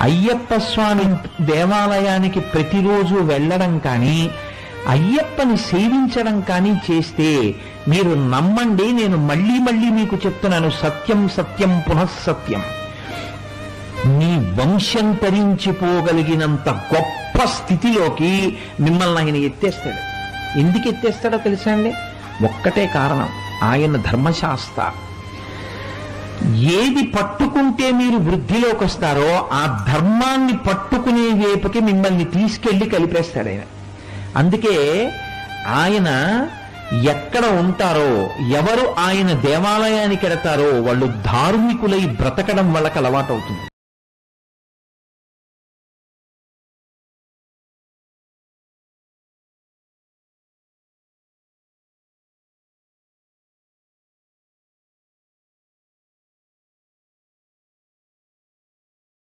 అయ్యప్ప స్వామి దేవాలయానికి ప్రతిరోజు వెళ్ళడం కానీ అయ్యప్పని సేవించడం కానీ చేస్తే మీరు నమ్మండి, నేను మళ్ళీ మళ్ళీ మీకు చెప్తున్నాను, సత్యం సత్యం పునఃసత్యం, మీ వంశం తరించిపోగలిగినంత గొప్ప స్థితిలోకి మిమ్మల్ని ఆయన ఎత్తేస్తాడు. ఎందుకు ఎత్తేస్తాడో తెలుసా అండి? ఒక్కటే కారణం, ఆయన ధర్మశాస్త్ర. ఏది పట్టుకుంటే మీరు వృద్ధిలోకి వస్తారో ఆ ధర్మాన్ని పట్టుకునే వైపుకి మిమ్మల్ని తీసుకెళ్లి కలిపేస్తాడు ఆయన. అందుకే ఆయన ఎక్కడ ఉంటారో, ఎవరు ఆయన దేవాలయానికి వెడతారో వాళ్ళు ధార్మికులై బ్రతకడం వాళ్ళకి అలవాటు అవుతుంది.